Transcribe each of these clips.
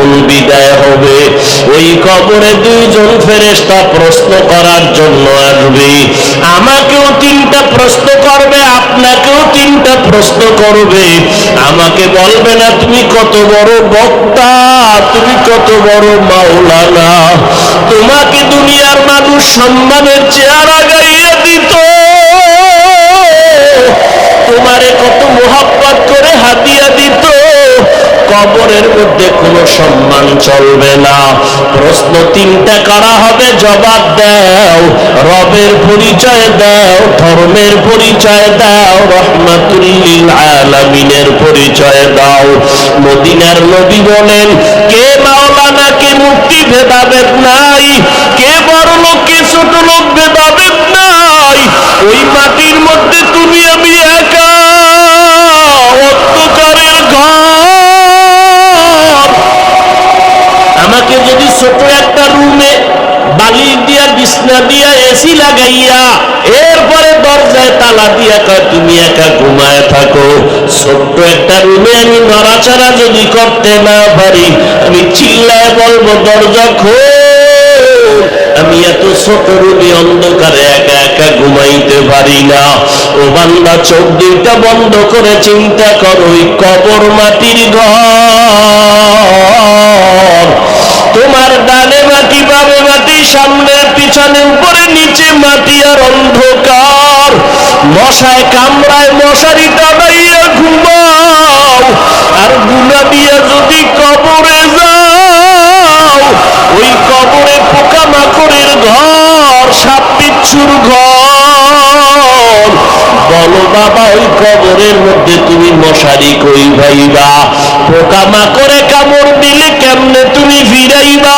যখন বিদায় হবে, ওই কবরে দুইজন ফেরেশতা প্রশ্ন করার জন্য আসবে। আমাকেও তিনটা প্রশ্ন করবে, আপনাকেও তিনটা প্রশ্ন করবে। আমাকে বলবে না তুমি কত বড় বক্তা, তুমি কত বড় মাওলানা, তোমাকে দুনিয়ার মানুষ সম্মানের চেয়ার আগাইয়া দিত, তোমারে কত মোহাব্বত করে হাদিয়া দিত, কবরের মধ্যে কোনো সম্মান চলবে না। প্রশ্ন তিনটা করা হবে, জবাব দাও, রবের পরিচয় দাও, ধর্মের পরিচয় দাও, রহমাতুল লিল আলামিনের পরিচয় দাও। মদিনার নবী বলেন, কে মাওলানা, কে মুক্তি ভেদাভেদ নাই, কে বড় লোক, কে ছোট লোক ভেদাভেদ নাই। ওই মাটির মধ্যে তুমি আমি একা, অন্ধকারের ঘর। আমাকে যদি ছোট একটা রুমে বালিশ দিয়া, বিছনা দিয়া, এসি লাগাইয়া, এরপরে দরজায় তালা দিয়া কয় তুমি একা ঘুমায় থাকো, ছোট্ট একটা রুমে আমি নড়াচড়া যদি করতে না পারি, আমি চিল্লায় বলবো দরজা খোল, আমি এত ছোট রুমে অন্ধকারে একা একা ঘুমাইতে পারি না। ও বান্দা, চোখ দুইটা বন্ধ করে চিন্তা করো, ওই কবর মাটির ঘর। তোমার ডানে মাটি, বামে মাটি, সামনে পিছনে, উপরে নিচে মাটি আর অন্ধকার। মশায় কামড়ায়, মশারি টানাইয়া ঘুমাও, আর গুনা দিয়া যদি কবরে যাও, ওই কবরে পোকামাকড়ের ঘর, সাপ বিচ্ছুর ঘর। বলো বাবা, ওই কবরের মধ্যে তুমি মশারি কই ভাইবা? পোকামাকড়ে কামড় দিলে কেমনে তুমি ফিরাইবা?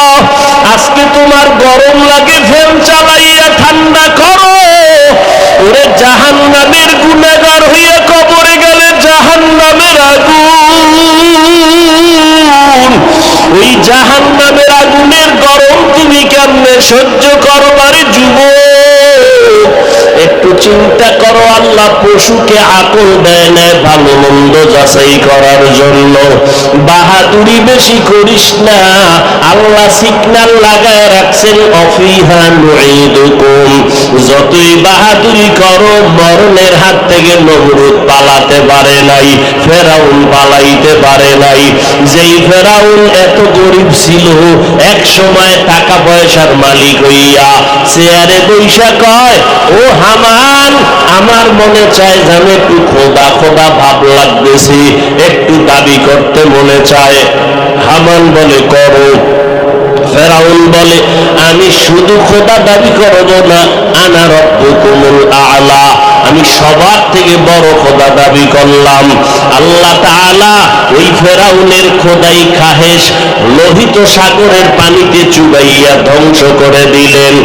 আজকে তোমার গরম লাগে, ফ্যান চালাইয়া ঠান্ডা করো। ওরে জাহান্নামের গুনাহগার হইয়া কবরে গেলে জাহান্নামের আগুন, ওই জাহান্নামের আগুনের গরম তুমি কেমনে সহ্য করো? আরে যুবক, একটু চিন্তা করো, আল্লাহ পশুকে আকল দেয় না ভালো মন্দ যাচাই করার জন্য। বাহাদুরি বেশি করিস না, আল্লাহ সিগন্যাল লাগায় রাখছেন, অফিহা নুঈদুকুম। যতই বাহাদুরি করো, মরণের হাত থেকে নমরুদ পালাতে পারে নাই, ফেরাউন পালাইতে পারে নাই। যেই ফেরাউন এত গরিব ছিল, এক সময় টাকা পয়সার মালিক হইয়া চেয়ারে বৈশা কয়, ও হামান, আমার মনে চায় যেন একটু খোদা খোদা ভাব লাগতেছে, একটু দাবি করতে মনে চায়। হামান বলে করো। ফেরাউন বলে, আমি শুধু খোদা দাবি করব না, আনা রব্বুকুমুল আ'লা, আমি সবার থেকে বড় খোদা দাবি করলাম। আল্লাহ তাআলা ওই ফেরাউনের খোদাই খাহেশ লোহিত সাগরের পানিতে চুবাইয়া ধ্বংস করে দিলেন।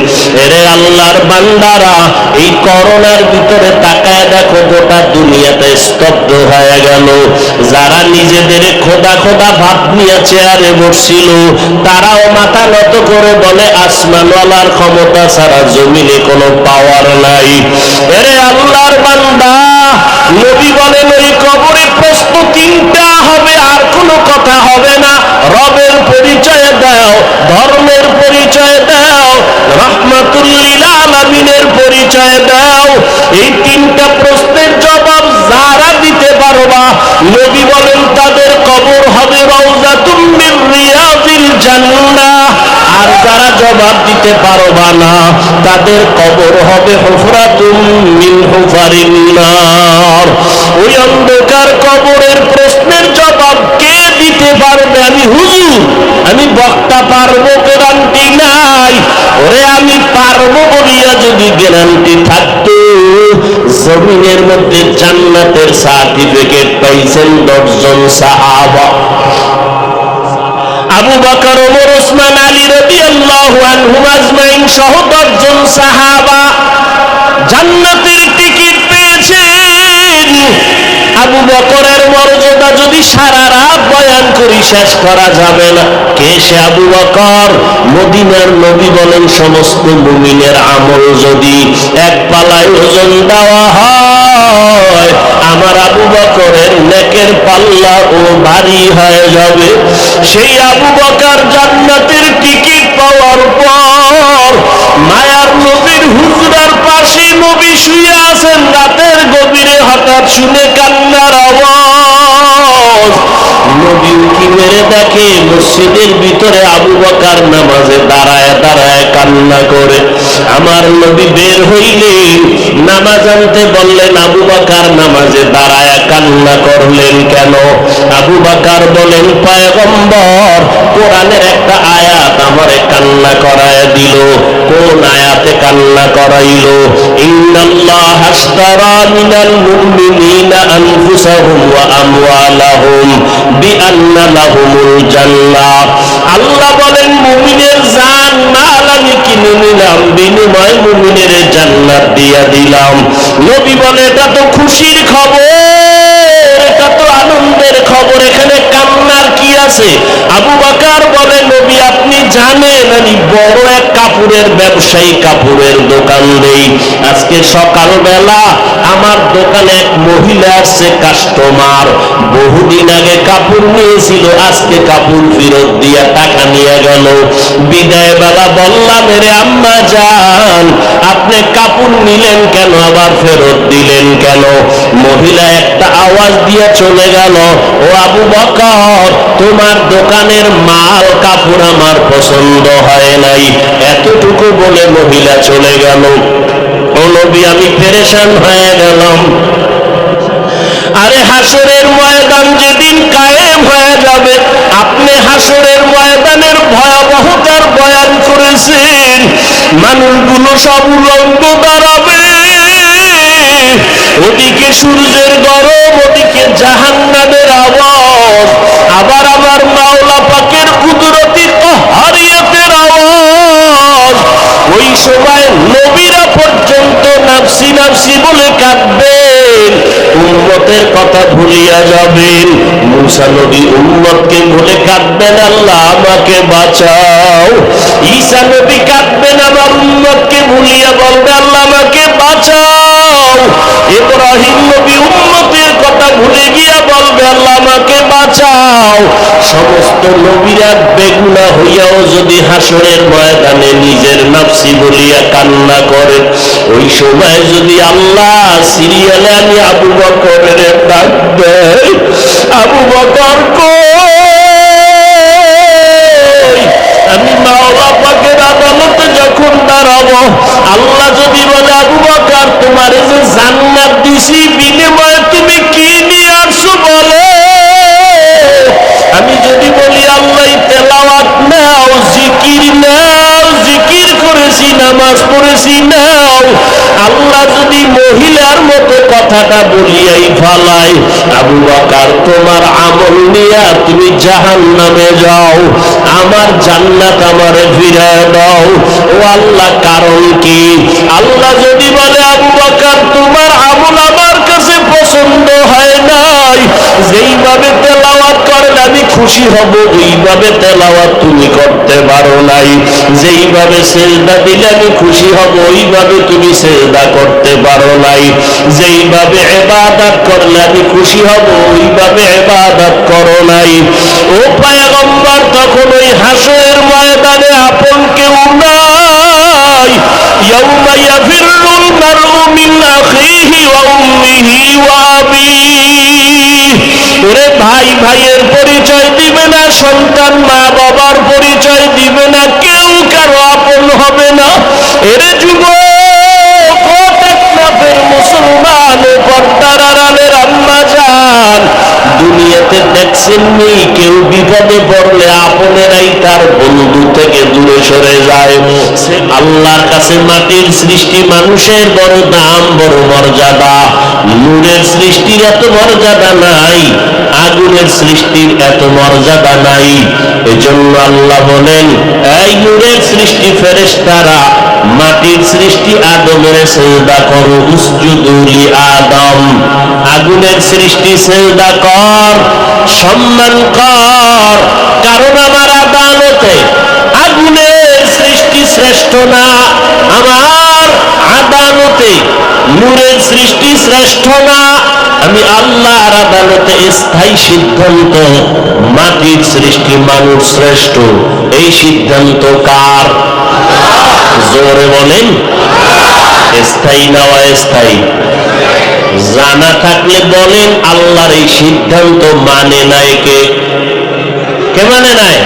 এরে আল্লাহর বান্দারা, এই করোনার ভিতরে তাকায় দেখো, গোটা দুনিয়াতে স্তব্ধ হয়ে গেল। যারা নিজেদের খোদা খোদা ভাব নিয়ে চেয়ারে বসছিল, তারাও মাথা নত করে বলে, আসমানওয়ালার ক্ষমতা ছাড়া জমিনে কোনো পাওয়ার নাই। এরে আল্লাহর বান্দা, নবী বলেন, ওই কবরে প্রশ্ন তিনটা হবে, আর কোনো কথা হবে না। রবের পরিচয় দাও, ধর্মের পরিচয় দাও, রহমাতুল লিল আলামিনের পরিচয় দাও। এই তিনটা প্রশ্নের জবাব যারা দিতে পারবা, নবী বলেন তাদের কবর হবে রাউযাতুম মিন রিয়াযিল জান্নাহ। আর যারা জবাব দিতে পারবা না, তাদের কবর হবে হুফরাতুম মিন হুফারিন নার। ওই অন্ধকার কবরের প্রশ্নের জবাব কে দিতে পারবে? আমি হুজুর, আমি বক্তা পারবো, গ্যারান্টি নাই। ওরে আমি পারবো বলিয়া যদি গ্যারান্টি থাকতো, জমিনের মধ্যে জান্নাতের সার্টিফিকেট পাইছেন 10 জন সাহাবা। আবু বকর, ওমর, ওসমান, আলী রাদিয়াল্লাহু আনহুম আজমাইন সহ 10 জন সাহাবা জান্নাতের টিকিট পেয়েছেন। আবু বকরের মর্যাদা যদি সারা রাত বয়ান করি শেষ করা যাবে না। কে সে আবু বকর? মদিনার নবী বলেন সমস্ত মুমিনের আমল যদি এক পালায় ওজন দেওয়া হয়, আমার আবু বকরের নেকের পাল্লা ও ভারী হয়ে যাবে। সেই আবু বকর জান্নাতের টিকিট পাওয়ার পর মায়ার নবীর হুজরার পাশে নবী শুয়ে আছেন, রাতের গভীরে হঠাৎ শুনে কান্নার আওয়াজ। নবী উকি মেরে দেখে মসজিদের ভিতরে আবু বকর নামাজে দাঁড়ায় দাঁড়ায় কান্না করে। আমার নবী বের হইলেন, নামাজ আনতে বললেন, আবু বকর নামাজে দাঁড়ায় কান্না করলেন কেন? আবু বকর বলেন, পয়গম্বর কোরআনের একটা আয়াত আমারে কান্না করায় দিল। কোন আয়াতে কান্না করাইল? ইন্নাল্লাহা আশতারা মিনাল মুমিনিনা আনফুসাহুম ওয়া আমওয়ালাহুম বিআন্না লাহুমুল জান্নাহ। আল্লাহ বলেন মুমিনের জান মাল আমি কিনে নিলাম, বিনিময়ে মুমিনের জান্নাত দিয়া দিলাম। নবী বলে এটা তো খুশির খবর, এটা তো আনন্দের খবর, এখানে কান্নার কি আছে? আবু বকর বলে, নবী আপনি জানেন আমি বড় এক কাপড়ের ব্যবসায়ী, কাপড়ের দোকান দেই। আজকে সকালবেলা আমার দোকানে এক মহিলা আসছে কাস্টমার, বহুদিন আগে কাপড় নিয়েছিল, আজকে কাপড় ফেরত দিয়া টাকা নিয়ে গেল। বিদায় বেলা বললাম, রে আম্মা জান আপনি কাপড় নিলেন কেন, আবার ফেরত দিলেন কেন? মহিলা একটা আওয়াজ দিয়ে চলে গেল, ও আবু বকর তোমার দোকানের মাল কাপড় আমার পছন্দ হয় নাই। এতটুকু বলে মহিলা চলে গেল। ও নবী আমি পেরেশান হয়ে গেলাম। আরে হাসরের ময়দান যেদিন কায়েম হয়ে যাবে, আপনি হাসরের ময়দানের ভয়াবহতার বয়ান করেছেন। মানুষগুলো সব উলঙ্গ দাঁড়াবে, ওদিকে সূর্যের গরম, ওদিকে জাহান্নামের আওয়াজ, আবার আমার মাওলা পাকের কুদরতি কাহরিয়াতের আওয়াজ। ওই সময় নবীরা পর্যন্ত নাফসি নাফসি বলে কাঁদবেন, উম্মতের কথা ভুলিয়া যাবেন। মুসা নবী উম্মতকে ভুলে কাঁদবেন, আল্লাহ আমাকে বাঁচাও। ঈসা নবী কাঁদবেন, আমার উম্মতকে ভুলিয়া বলবে, আল্লাহ আমাকে বাঁচাও। ইব্রাহিম নবী উম্মতের কথা ভুলে গিয়া বলবে, আল্লাহ আমাকে বাঁচাও। সমস্ত নবীরা বেগুনা হইয়াও যদি হাসরের ময়দানে নিজের নাফসি বলিয়া কান্না করে, ওই সময় যদি আল্লাহ সিরিয়ালে আমি আবু বকরের ডাক দেয়, আবু বকর কই, আমি মাওলা পাকের আদালতে যখন দাঁড়াবো, আল্লাহ যদি বলে আবু বকর তোমার যে জান্নাত দিছি বিনিময়ে তুমি কি নিয়ে আসছো বলো। আমি যদি বলি আল্লাহ তেলাওয়াত নাও, জিকির নাও, জিকির করেছি, নামাজ পড়েছি নাও, আল্লাহ যদি মহিলার মতো কথাটা বলিয়াই ফালাই, আবু বকর তোমার আমল নিয়া তুমি জাহান্নামে যাও, আমার জান্নাত আমারে ফিরায় দাও। ও আল্লাহ কারণ কি? আল্লাহ যদি বলে আবু বকর তোমার আমল আমার কাছে পছন্দ হয় নাই, যেইভাবে তেলাওয়াত করেন আমি খুশি হব, ওইভাবে তেলাওয়াত তুমি করতে পারো নাই। যেইভাবে সেজদা দিলে আমি খুশি হব, ওইভাবে তুমি সেজদা করতে পারো নাই। যেইভাবে ইবাদত করলে আমি খুশি হব, ওইভাবে ইবাদত করো নাই। ও পয়গম্বর তখন ওই হাসরের ময়দানে আপন কেউ নাই। ইয়াউমা ইয়াফিরুল মারউ মিন আখিহি ওয়া উম্মিহি ওয়া আবিহি। ওরে ভাই ভাইয়ের পরিচয় দিবে না, সন্তান মা বাবার পরিচয় দিবে না, কেউ কারো আপন হবে না। এরে যুবক, ও টেকনাফের মুসলমান, পর্দার আড়ালের আম্মা জান, দুনিয়াতে দেখছেননি কেউ বিপদে পড়লে আপনেরাই তার বন্ধু থেকে দূরে সরে যায়। আল্লাহর কাছে মাটির সৃষ্টি মানুষের বড় দাম, বড় মর্যাদা। নূরের সৃষ্টির এত মর্যাদা নাই, আগুনের সৃষ্টির এত মর্যাদা নাই। এজন্য আল্লাহ বলেন, এই নূরের সৃষ্টি ফেরেশতারা, মাটির সৃষ্টি আদমের সিজদা করো, উসজুদু লি আদম। আগুনের সৃষ্টি সিজদা কর, সম্মান কর, কারণ আমার আদালতে আগুনের সৃষ্টি শ্রেষ্ঠ না, আমার আদালতে নূরের সৃষ্টি শ্রেষ্ঠ না। আমি আল্লাহর আদালতে স্থায়ী সিদ্ধান্ত, মাটির সৃষ্টি মানুষ শ্রেষ্ঠ। এই সিদ্ধান্ত কার? জোরে বলেন। স্থায়ী না অস্থায়ী? জানা থাকলে বলেন আল্লাহর এই সিদ্ধান্ত মানে নাই কে? কে মানে নাই?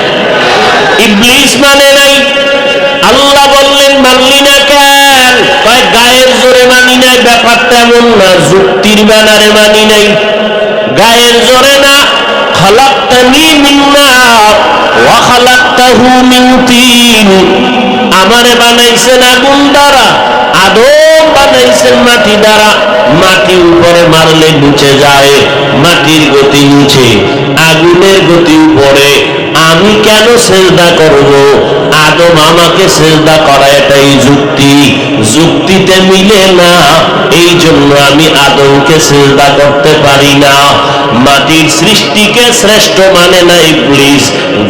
ইবলিস মানে নাই। আল্লাহ বললেন মানলি না কেন? কয় গায়ের জোরে মানি নাই। ব্যাপারটা এমন না, যুক্তির ব্যানারে মানি নাই, গায়ের জোরে না। খালাকতানি মিন নার ওয়া খালাকতাহু মিন তিন। আমারে বানাইছেন আগুন দ্বারা, আদম বানাইছেন মাটি দ্বারা। মাটি উপরে মারলে নিচে যায়, মাটির গতি নিচে, আগুনের গতি উপরে। আমি কেন সিজদা করব? আদম আমাকে সিজদা করা এটাই যুক্তি, যুক্তিতে মিলে না, এই জন্য আমি আদমকে সিজদা করতে পারি না। মাটির সৃষ্টিকে শ্রেষ্ঠ মানে না ইবলিস,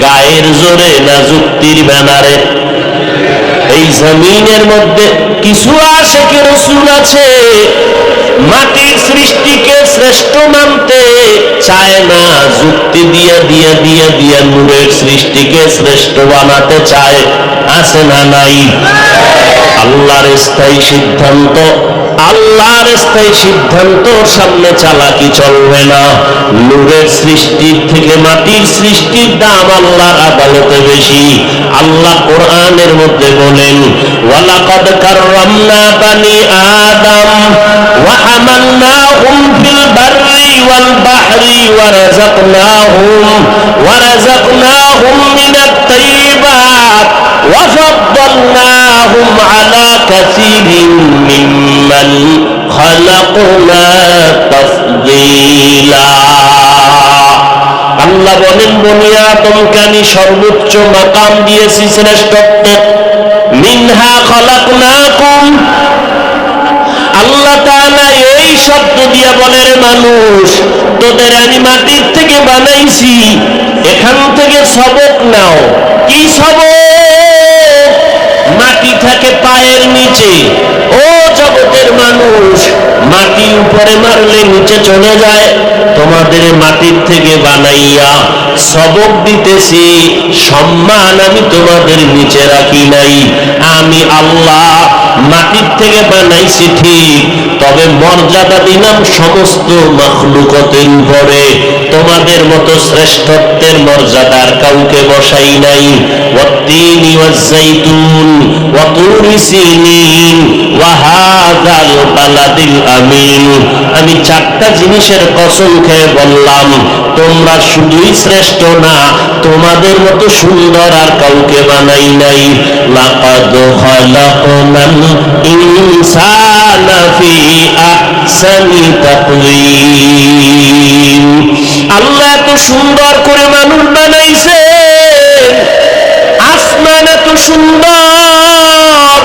গায়ের জোরে না যুক্তির ব্যানারে। এই জমিনের মধ্যে কিছু আশিকে রাসূল আছে, মাটির সৃষ্টিকে শ্রেষ্ঠ মানতে চায় না, যুক্তি দিয়ে দিয়ে দিয়ে দিয়ে নূরের সৃষ্টিকে শ্রেষ্ঠ বানাতে চায়। আছে না নাই? আল্লাহর স্থায়ী সিদ্ধান্ত, আল্লাহর স্থায়ী সিদ্ধান্তর সামনে চালাকি চলবে না। নূরের সৃষ্টির থেকে মাটির সৃষ্টির দাম আল্লাহর আদালতে বেশি। আল্লাহ কোরআনের মধ্যে বলেন, ওয়ালাকাদ কাররামনা বানি আদম ওয়া হামালনাহুম ফিল বাররি ওয়াল বাহরি ওয়া রাযাকনাহুম মিনাত তাইয়্যিবাত ওয়া ফাদ্দালনাহুম আলা কাসীরিন মিম্মান খালাকনা তাফদীলা। আল্লাহ বলেন বনি আদমকে আমি সর্বোচ্চ মাকাম দিয়েছি, শ্রেষ্ঠত্ব। মিনহা খালাকনাকুম, আল্লাহ তাআলা এই শব্দ দিয়ে বলে মানুষ তোদের আমি মাটির থেকে বানাইছি, এখান থেকে সবক নাও। কি সবক? মাটি থাকে পায়ের নিচে। ও জগতের মানুষ, মাটি উপরে মারলে নিচে চলে যায়, তোমাদের মাটির থেকে বানাইয়া সবক দিতেছি। সম্মান আমি তোমাদের নিচে রাখি নাই, আমি আল্লাহ মাটির থেকে বানাইছি ঠিক, তবে মর্যাদা দিলাম সমস্ত মাখলুকতের উপরে। তোমাদের মতো শ্রেষ্ঠত্বের মর্যাদার কাউকে বসাই নাই। ওয়াত্তিনি ওয়াজ্জাইতুন ওয়া তুরি সিনিন ওয়া হাযাল বালাদিল আমিন। আমি চারটা জিনিসের কসম খেয়ে বললাম, তোমরা শুধুই শ্রেষ্ঠ না, তোমাদের মতো সুন্দর আর কাউকে বানাই নাই। লাকাদ খালাকনাল ইনসানা ফি আহসানি তাকওয়িম। আল্লাহ এত সুন্দর করে মানুষ বানাইছে, আসমান এত সুন্দর,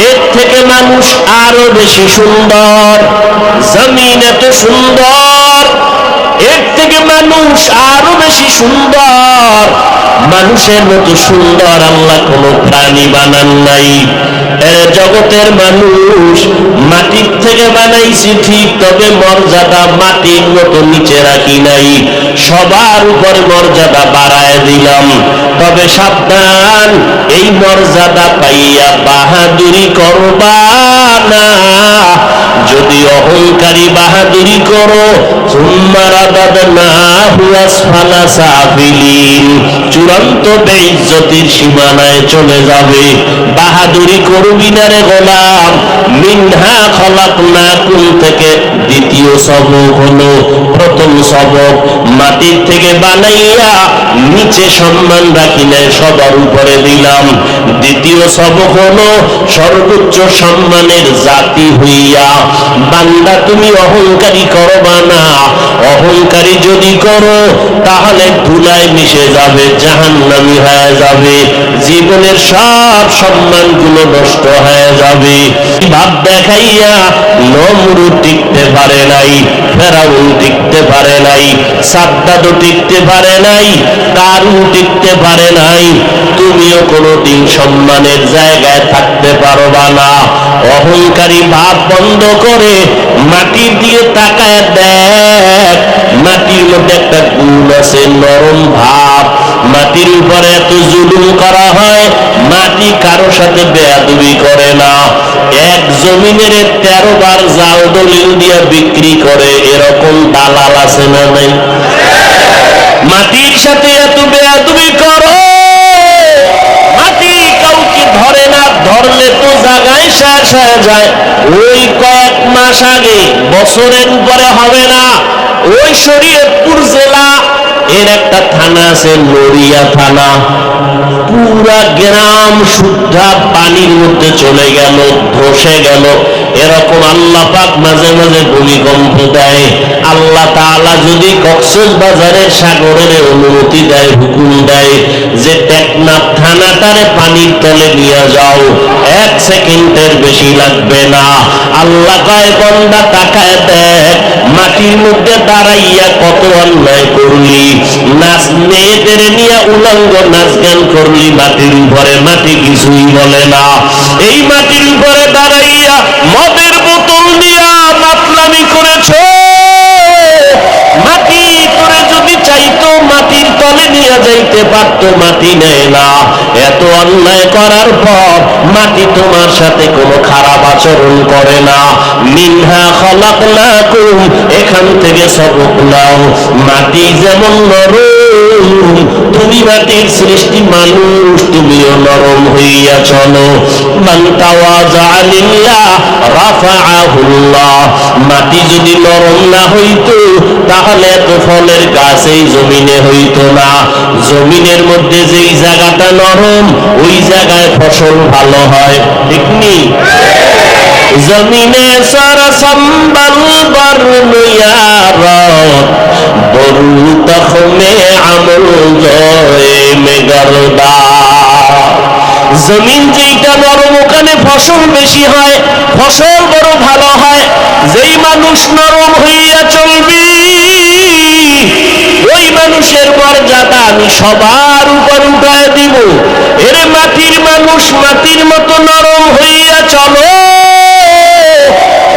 এর থেকে মানুষ আরো বেশি সুন্দর। জমিন এত সুন্দর, এর থেকে মানুষ আরো বেশি সুন্দর। মানুষের মতো সুন্দর আল্লাহ কোন প্রাণী বানান নাই। জগতের মানুষ মাটির থেকে বানাইছি ঠিক, তবে মর্যাদা মাটির মতো নিচে রাখি নাই, সবার উপর মর্যাদা বাড়ায় দিলাম। তবে সাবধান, এই মর্যাদা পাইয়া বাহাদুরি করবা না। যদি অহংকারী বাহাদুরি করো, চূড়ান্ত বেইজ্জতির সীমানায় চলে যাবে। বাহাদুরি করবি না রে গোলাম। মিনহা খালাকনাকুম থেকে দ্বিতীয় সবক হলো, প্রথম সবক মাটির থেকে বানাইয়া নিচে সম্মান রাখি নাই, সবার উপরে দিলাম। দ্বিতীয় সবক হলো সর্বোচ্চ সম্মানের জাতি হইয়া বান্দা তুমি অহংকারী করবা না। অহংকারী যদি করো তাহলে ধুলায় মিশে যাবে, জাহান্নামী হয়ে যাবে, জীবনের সব সম্মানগুলো নষ্ট হয়ে যাবে। ভাব দেখাইয়া নমরুদ টিকতে পারে নাই, ফেরাউন টিকতে পারে নাই, সাদ্দাদও টিকতে পারে নাই, কারুন টিকতে পারে নাই। তুমিও কোনোদিন সম্মানের জায়গায় থাকতে পারবা না। অহংকারী ভাব বন্ধ করে মাটির দিয়ে তাকায় দেখ, মাটির মধ্যে একটা গুণ আছে, নরম ভাব। মাটির উপরে এত জুলুম করা হয়, মাটি কারো সাথে বেয়াদবি করে না। এক জমিনের 13 বার জাল দলিল দিয়ে বিক্রি করে, এরকম দালাল আছে না নাই? মাটির সাথে এত বেয়াদবি করো, মাটি কাউকে ধরে না, ধরলে তো জায়গায় শেষ হয়ে যায়। ওই কয়েক মাস আগে, বছরের উপরে হবে না, ওই শরীয়তপুর জেলা এর একটা থানা আছে, নড়িয়া থানা, পুরা গ্রাম শুদ্ধা পানির মধ্যে চলে গেল, ধসে গেল। এরকম আল্লাহ পাক মাঝে মাঝে ভূমিকম্প দেয়। আল্লাহ তাআলা যদি কক্সবাজারের সাগরের অনুমতি দেয়, হুকুম দেয় যে টেকনাফ থানাটারে পানির তলে নিয়ে যাও, 1 সেকেন্ডের বেশি লাগবে না। আল্লাহ কয় বান্দা তাকায় দেখ, মাটির মধ্যে দাঁড়াইয়া কত অন্যায় করলি, নাচ মেয়েদের নিয়ে উলঙ্গ নাচ গান করলি মাটির উপরে, মাটি কিছুই বলে না। এই মাটির উপরে দাঁড়াইয়া মদের বোতল নিয়ে মাতলামি করেছ, মাটি করে যদি চাইতো মাটির তলে নিয়ে যাইতে পারতো, মাটি নেয় না। এত অন্যায় করার পর মাটি তোমার সাথে কোনো খারাপ আচরণ করে না। মিনহা খলাকনাকুম, এখান থেকে সবক নাও। মাটি যেমন নরম, তুমি মাটির সৃষ্টি মানুষ, তুমিও নরম হইয়া চলো। মান তাওয়াযা লিল্লাহ রাফাআহুল্লাহ। মাটি যদি নরম না হইতো তাহলে এত ফলের গাছ এই জমিনে হইতো না। জমিনের মধ্যে যেই জায়গাটা নরম, ওই জায়গায় ফসল ভালো হয়, ঠিক নেই? জমিনে সর সম্বল বর্ণয়ারত, বরু তখমে আমল জয় মেগরদা। জমিন যেইটা নরম ওখানে ফসল বেশি হয়, ফসল বড় ভালো হয়। যেই মানুষ নরম হইয়া চলবি, ওই মানুষের মর্যাদা আমি সবার উপর উঠায় দিব। এরে মাটির মানুষ, মাটির মতো নরম হইয়া চলো।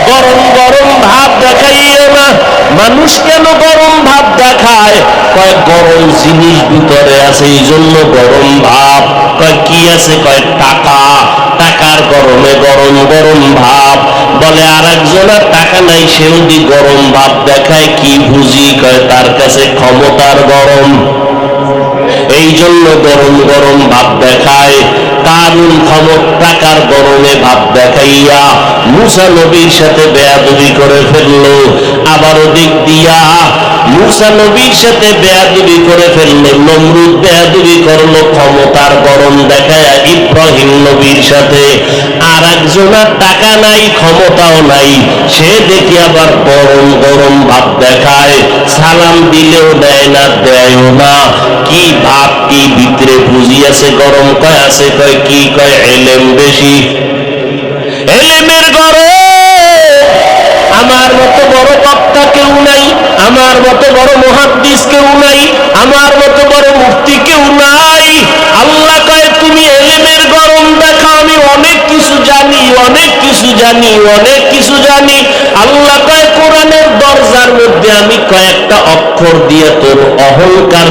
গরম গরম ভাব দেখাইও না। মানুষ কেন গরম ভাব দেখায়? কয় গরম জিনিস ভিতরে আছে, এই জন্য গরম ভাব। কয় কি আছে? কয় টাকা, টাকার গরমে গরম গরম ভাব। বলে আর একজনের টাকা নাই, সে যদি গরম ভাব দেখায় কি বুঝি? কয় তার কাছে ক্ষমতার গরম, এই জন্য গরম গরম ভাব দেখায়। কারুন টাকার গরমে ভাব দেখাইয়া মুসা নবীর সাথে বেয়াদবি করে ফেললো। আবার ওদিক দিয়া মুসা নবীর সাথে বেয়াদবি করে ফেললো। নমরুদ বেয়াদবি করলো ক্ষমতার গরম দেখায় ইব্রাহিম নবীর সাথে। আর একজনের টাকা নাই, ক্ষমতাও নাই, সে দেখি আবার গরম গরম ভাব দেখায়। সালাম দিলেও দেয় না, দেয়ও না। কি ভাব, কি ভিতরে পুঁজি আছে গরম? কয় আছে। কয় কি? কয় এলেম বেশি, এলেমের গরম। আমার মতো বড় বক্তা কেউ নাই, আমার মতো বড় মুহাদ্দিস কেউ নাই, আমার মতো বড় মুফতি কেউ নাই। আল্লাহ কয় তুমি এলেমের গরম দেখাও, আমি অনেক কিছু জানি, অনেক কিছু জানি, অনেক কিছু জানি। আল্লাহ কয় কোরআনের দরজার মধ্যে আমি কয়েকটা অক্ষর দিয়ে তোর অহংকার